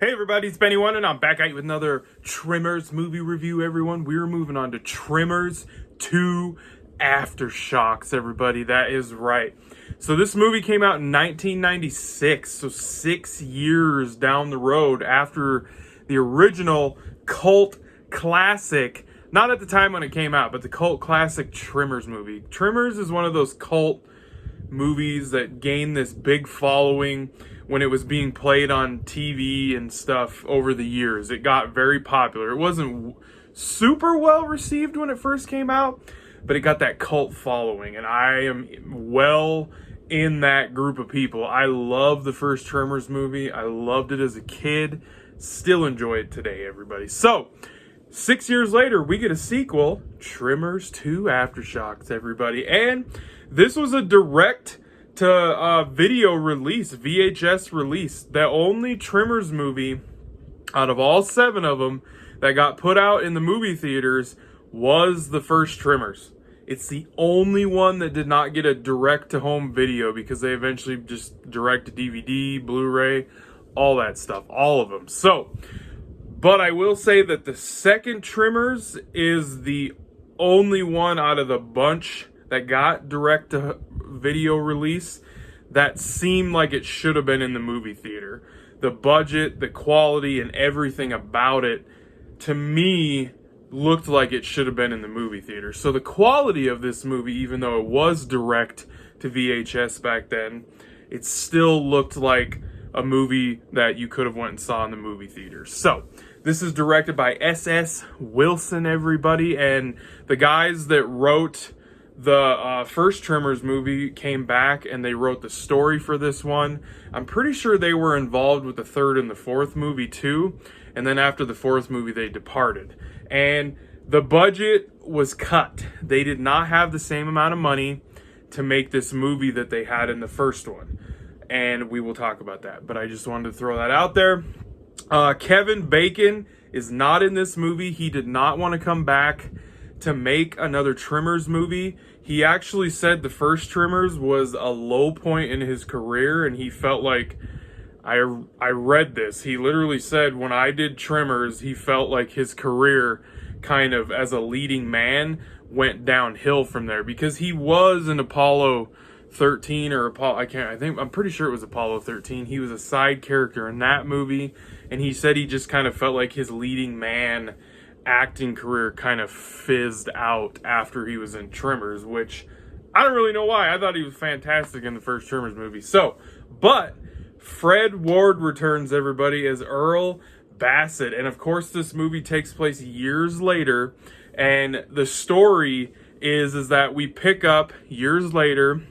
Hey everybody, it's Benny One, and I'm back at you with another Tremors movie review, everyone. We're moving on to Tremors 2 Aftershocks, everybody. That is right. So this movie came out in 1996, so 6 years down the road after the original cult classic, not at the time when it came out, but the cult classic Tremors movie. Tremors is one of those cult movies that gained this big following when it was being played on TV and stuff over the years. It got very popular. It wasn't super well received when it first came out, but it got that cult following, and I am well in that group of people. I love the first Tremors movie. I loved it as a kid. Still enjoy it today, everybody. So, 6 years later, we get a sequel, Tremors 2 Aftershocks, everybody. And this was a direct to video release, VHS release. The only Tremors movie out of all 7 of them that got put out in the movie theaters was the first Tremors. It's the only one that did not get a direct to home video because they eventually just direct to DVD, Blu-ray, all that stuff, all of them. So, but I will say that the second Tremors is the only one out of the bunch that got direct to video release that seemed like it should have been in the movie theater. The budget, the quality, and everything about it, to me, looked like it should have been in the movie theater. So the quality of this movie, even though it was direct to VHS back then, it still looked like a movie that you could have went and saw in the movie theater. So this is directed by S.S. Wilson, everybody, and the guys that wrote the first Tremors movie came back and they wrote the story for this one. I'm pretty sure they were involved with the third and the fourth movie too, and then after the fourth movie they departed. And the budget was cut. They did not have the same amount of money to make this movie that they had in the first one, and we will talk about that, but I just wanted to throw that out there. Kevin Bacon is not in this movie. He did not want to come back to make another Tremors movie. He actually said the first Tremors was a low point in his career, and he felt like, I read this, he literally said when I did Tremors, he felt like his career kind of as a leading man went downhill from there, because he was in Apollo 13 or I'm pretty sure it was Apollo 13. He was a side character in that movie, and he said he just kind of felt like his leading man acting career kind of fizzed out after he was in Tremors, which I don't really know why. I thought he was fantastic in the first Tremors movie. So, but Fred Ward returns, everybody, as Earl Bassett, and of course this movie takes place years later, and the story is that we pick up years later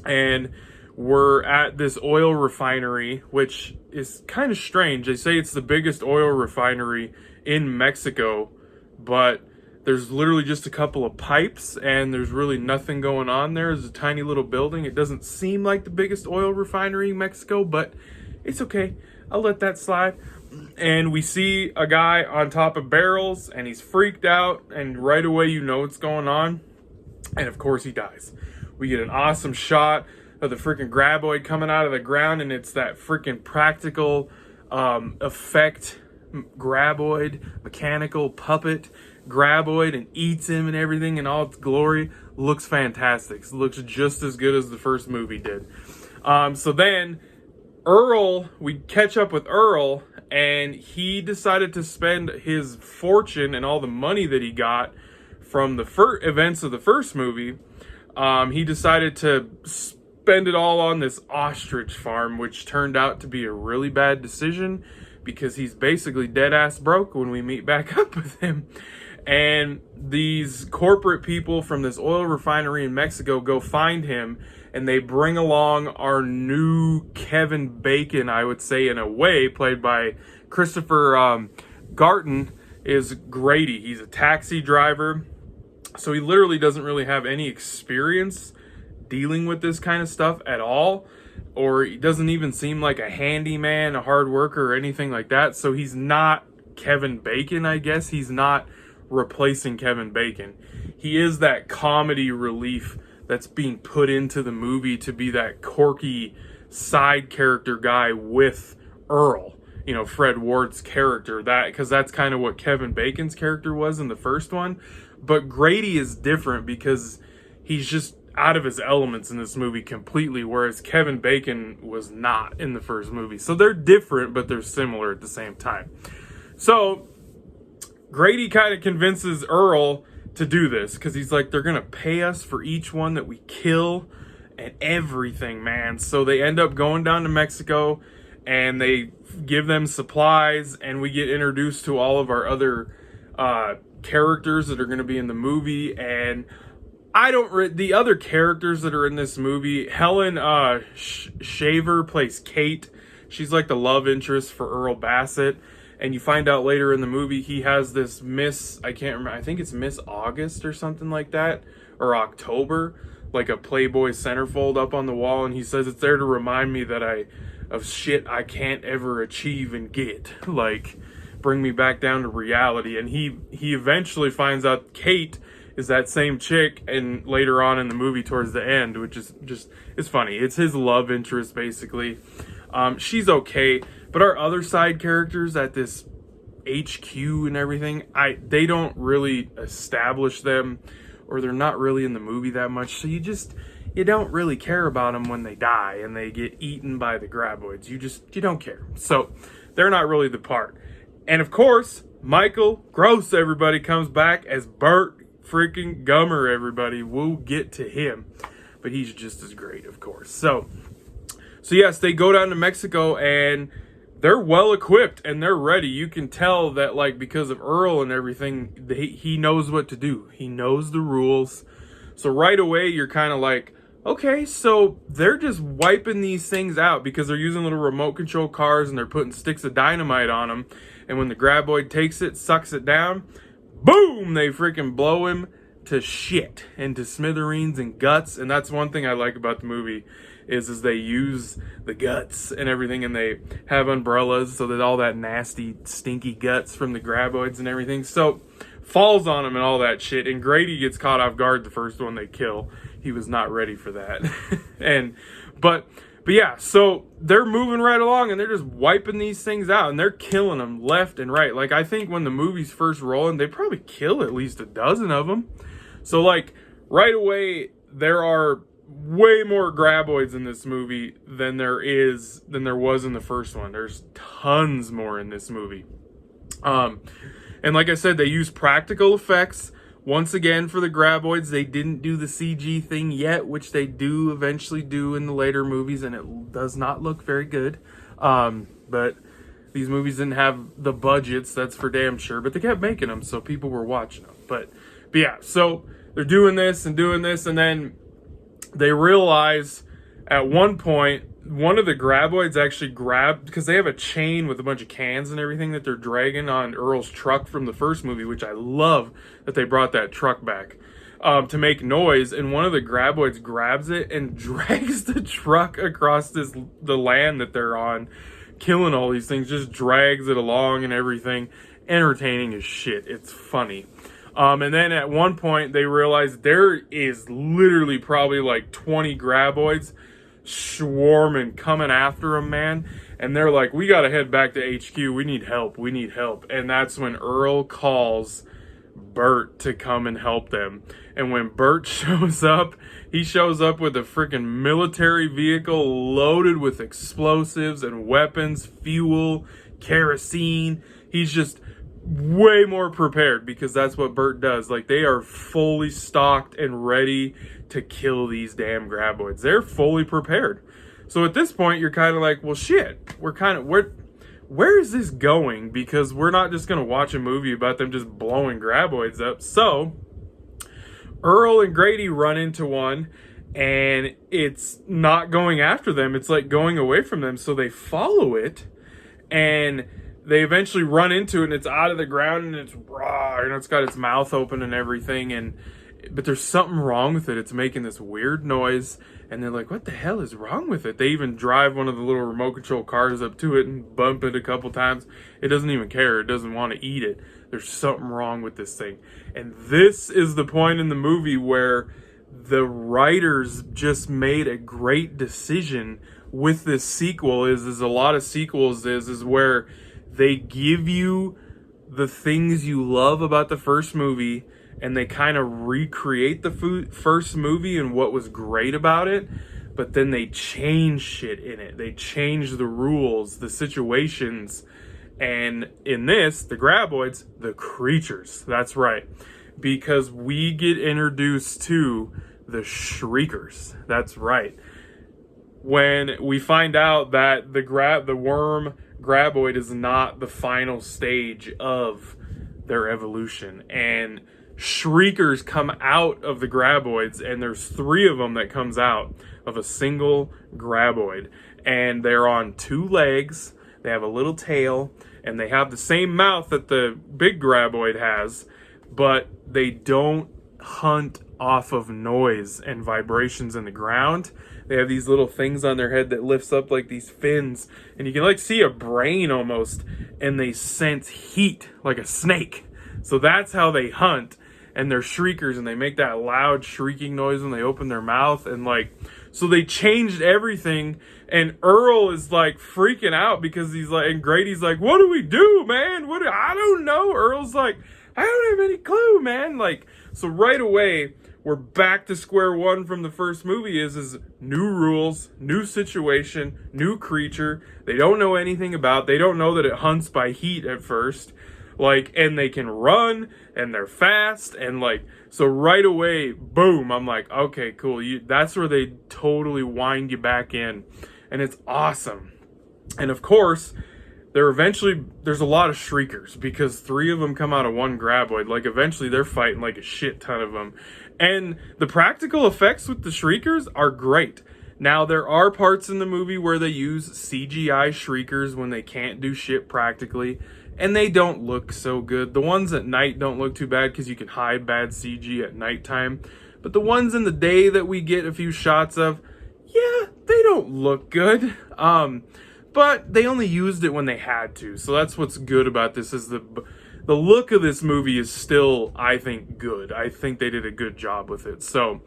and we're at this oil refinery, which is kind of strange. They say it's the biggest oil refinery in Mexico, but there's literally just a couple of pipes and there's really nothing going on there. It's a tiny little building. It doesn't seem like the biggest oil refinery in Mexico, but it's okay. I'll let that slide. And we see a guy on top of barrels and he's freaked out, and right away you know what's going on. And of course he dies. We get an awesome shot of the freaking graboid coming out of the ground, and it's that freaking practical effect graboid, mechanical puppet graboid, and eats him and everything in all its glory. Looks fantastic. It looks just as good as the first movie did. So then Earl, we catch up with Earl, and he decided to spend his fortune and all the money that he got from the events of the first movie. He decided to spend it all on this ostrich farm, which turned out to be a really bad decision because he's basically dead ass broke when we meet back up with him. And these corporate people from this oil refinery in Mexico go find him, and they bring along our new Kevin Bacon, I would say, in a way, played by Christopher Garton, is Grady. He's a taxi driver, so he literally doesn't really have any experience dealing with this kind of stuff at all, or he doesn't even seem like a handyman, a hard worker, or anything like that. So he's not Kevin Bacon, I guess. He's not replacing Kevin Bacon. He is that comedy relief that's being put into the movie to be that quirky side character guy with Earl. Fred Ward's character, because that's kind of what Kevin Bacon's character was in the first one. But Grady is different because he's just out of his elements in this movie completely, whereas Kevin Bacon was not in the first movie. So they're different, but they're similar at the same time. So Grady kind of convinces Earl to do this because he's like, they're going to pay us for each one that we kill and everything, man. So they end up going down to Mexico and they give them supplies, and we get introduced to all of our other characters that are going to be in the movie. And the other characters that are in this movie, Helen Shaver plays Kate. She's like the love interest for Earl Bassett. And you find out later in the movie he has this Miss, I can't remember, I think it's Miss August or something like that, or October, like a Playboy centerfold up on the wall, and he says it's there to remind me that of shit I can't ever achieve and get, like bring me back down to reality. And he eventually finds out Kate is that same chick, and later on in the movie towards the end, which is just, it's funny. It's his love interest basically. She's okay, but our other side characters at this HQ and everything, they don't really establish them, or they're not really in the movie that much. So you don't really care about them when they die and they get eaten by the graboids. You don't care. So they're not really the part. And of course, Michael Gross, everybody, comes back as Bert freaking Gummer, everybody. We'll get to him, but he's just as great, of course. So yes, they go down to Mexico and they're well equipped and they're ready. You can tell that, like, because of Earl and everything, he knows what to do. He knows the rules. So right away, you're kind of like, okay, so they're just wiping these things out because they're using little remote control cars and they're putting sticks of dynamite on them. And when the graboid takes it, sucks it down, boom, they freaking blow him to shit and to smithereens and guts. And that's one thing I like about the movie is they use the guts and everything, and they have umbrellas so that all that nasty, stinky guts from the graboids and everything so falls on him and all that shit. And Grady gets caught off guard the first one they kill. He was not ready for that. But yeah, so they're moving right along and they're just wiping these things out and they're killing them left and right. Like, I think when the movie's first rolling, they probably kill at least a dozen of them. So, like, right away, there are way more graboids in this movie than there was in the first one. There's tons more in this movie. And like I said, they use practical effects. Once again, for the graboids, they didn't do the CG thing yet, which they do eventually do in the later movies, and it does not look very good. But these movies didn't have the budgets, that's for damn sure, but they kept making them, so people were watching them. But yeah, so they're doing this, and then they realize at one point, one of the graboids actually grabbed, because they have a chain with a bunch of cans and everything that they're dragging on Earl's truck from the first movie, which I love that they brought that truck back to make noise. And one of the graboids grabs it and drags the truck across the land that they're on, killing all these things, just drags it along and everything. Entertaining as shit. It's funny. And then at one point they realize there is literally probably like 20 graboids swarming, coming after him, man. And they're like, we gotta head back to HQ. We need help. And that's when Earl calls Bert to come and help them. And when Bert shows up, he shows up with a freaking military vehicle loaded with explosives and weapons, fuel, kerosene. He's just way more prepared because that's what Bert does. Like, they are fully stocked and ready to kill these damn graboids. They're fully prepared. So at this point, you're kind of like, well, shit, where is this going? Because we're not just going to watch a movie about them just blowing graboids up. So Earl and Grady run into one, and it's not going after them. It's like going away from them. So they follow it, and they eventually run into it, and it's out of the ground, and it's raw, and it's got its mouth open and everything, but there's something wrong with it. It's making this weird noise, and they're like, what the hell is wrong with it? They even drive one of the little remote control cars up to it and bump it a couple times. It doesn't even care. It doesn't want to eat it. There's something wrong with this thing. And this is the point in the movie where the writers just made a great decision with this sequel is a lot of sequels is where they give you the things you love about the first movie, and they kind of recreate the first movie and what was great about it, but then they change shit in it. They change the rules, the situations, and in this, the graboids, the creatures. That's right, because we get introduced to the shriekers. That's right. When we find out that the worm graboid is not the final stage of their evolution, and shriekers come out of the graboids, and there's 3 of them that comes out of a single graboid, and they're on 2 legs, they have a little tail, and they have the same mouth that the big graboid has, but they don't hunt off of noise and vibrations in the ground. They have these little things on their head that lifts up like these fins, and you can like see a brain almost, and they sense heat like a snake. So that's how they hunt, and they're shriekers, and they make that loud shrieking noise when they open their mouth, and like, so they changed everything, and Earl is like freaking out because he's like, and Grady's like, what do we do, man? I don't know. Earl's like, I don't have any clue, man. Like, so right away, we're back to square one from the first movie is new rules, new situation, new creature. They don't know anything about. They don't know that it hunts by heat at first. Like, and they can run, and they're fast, and like, so right away, boom, I'm like, okay, cool. That's where they totally wind you back in, and it's awesome. And of course, there's a lot of shriekers because 3 of them come out of one graboid. Like, eventually they're fighting like a shit ton of them. And the practical effects with the shriekers are great. Now, there are parts in the movie where they use CGI shriekers when they can't do shit practically, and they don't look so good. The ones at night don't look too bad because you can hide bad CG at nighttime. But the ones in the day that we get a few shots of, yeah, they don't look good. But they only used it when they had to. So that's what's good about this is the look of this movie is still, I think, good. I think they did a good job with it. So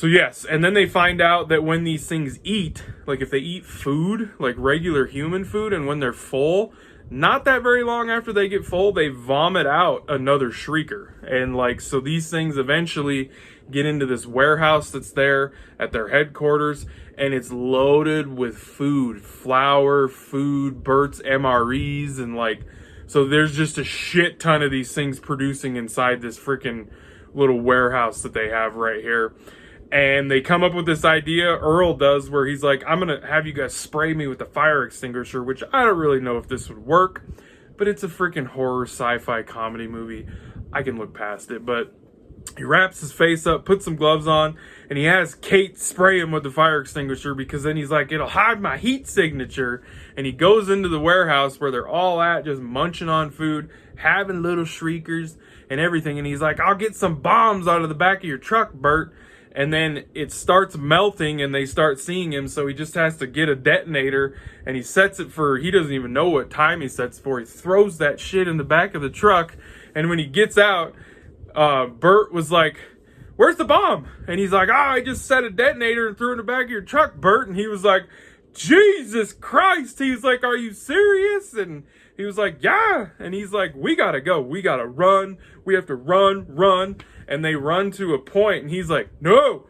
yes, and then they find out that when these things eat, like if they eat food, like regular human food, and when they're full, not that very long after they get full, they vomit out another shrieker. And like, so these things eventually get into this warehouse that's there at their headquarters, and it's loaded with food, flour, food, Bert's MREs, and like, so there's just a shit ton of these things producing inside this freaking little warehouse that they have right here. And they come up with this idea, Earl does, where he's like, I'm going to have you guys spray me with a fire extinguisher, which I don't really know if this would work, but it's a freaking horror sci-fi comedy movie. I can look past it, but he wraps his face up, puts some gloves on, and he has Kate spray him with the fire extinguisher because then he's like, it'll hide my heat signature. And he goes into the warehouse where they're all at, just munching on food, having little shriekers and everything. And he's like, I'll get some bombs out of the back of your truck, Bert. And then it starts melting and they start seeing him, so he just has to get a detonator, and he sets it for, he doesn't even know what time he sets for. He throws that shit in the back of the truck, and when he gets out, Bert was like, where's the bomb? And he's like, I just set a detonator and threw it in the back of your truck, Bert. And he was like, Jesus Christ. He was like, are you serious? And he was like, yeah. And he's like, we gotta go. We gotta run. We have to run. And they run to a point, and he's like, no,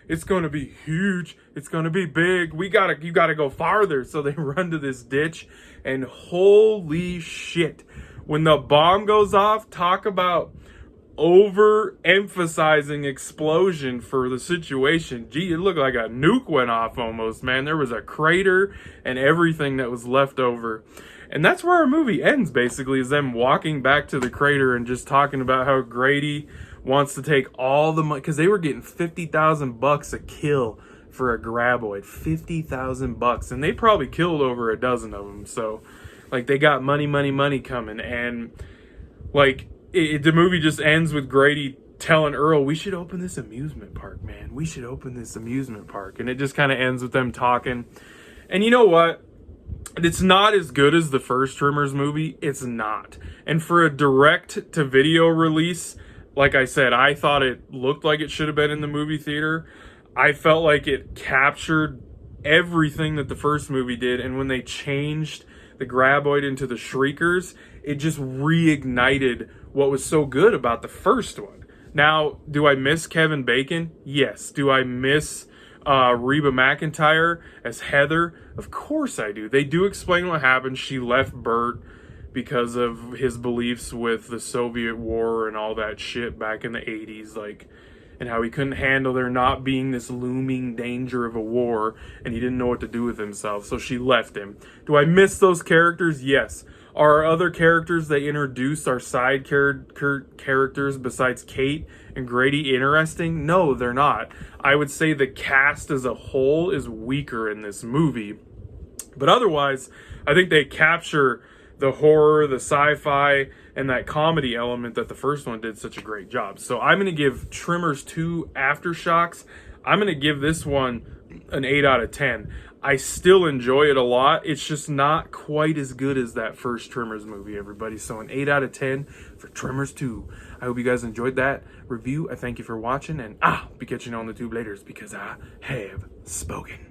it's going to be huge. It's going to be big. You got to go farther. So they run to this ditch, and holy shit. When the bomb goes off, talk about overemphasizing explosion for the situation. Gee, it looked like a nuke went off almost, man. There was a crater and everything that was left over. And that's where our movie ends, basically, is them walking back to the crater and just talking about how Grady wants to take all the money, because they were getting $50,000 a kill for a graboid. $50,000, and they probably killed over a dozen of them. So, like, they got money coming, and like, the movie just ends with Grady telling Earl, we should open this amusement park, man. We should open this amusement park. And it just kind of ends with them talking. And you know what? It's not as good as the first Tremors movie. It's not. And for a direct-to-video release, like I said, I thought it looked like it should have been in the movie theater. I felt like it captured everything that the first movie did, and when they changed the Graboid into the Shriekers, it just reignited what was so good about the first one. Now, do I miss Kevin Bacon? Yes. Do I miss Reba McEntire as Heather? Of course I do. They do explain what happened. She left Bert because of his beliefs with the Soviet war and all that shit back in the 80s, like, and how he couldn't handle there not being this looming danger of a war, and he didn't know what to do with himself, so she left him. Do I miss those characters? Yes. Are other characters they introduced, our side characters besides Kate and Grady, interesting? No, they're not. I would say the cast as a whole is weaker in this movie. But otherwise, I think they capture the horror, the sci-fi, and that comedy element that the first one did such a great job. So I'm going to give Tremors 2 Aftershocks, I'm going to give this one an 8 out of 10. I still enjoy it a lot. It's just not quite as good as that first Tremors movie, everybody. So an 8 out of 10 for Tremors 2. I hope you guys enjoyed that review. I thank you for watching, and I'll be catching you on the tube later because I have spoken.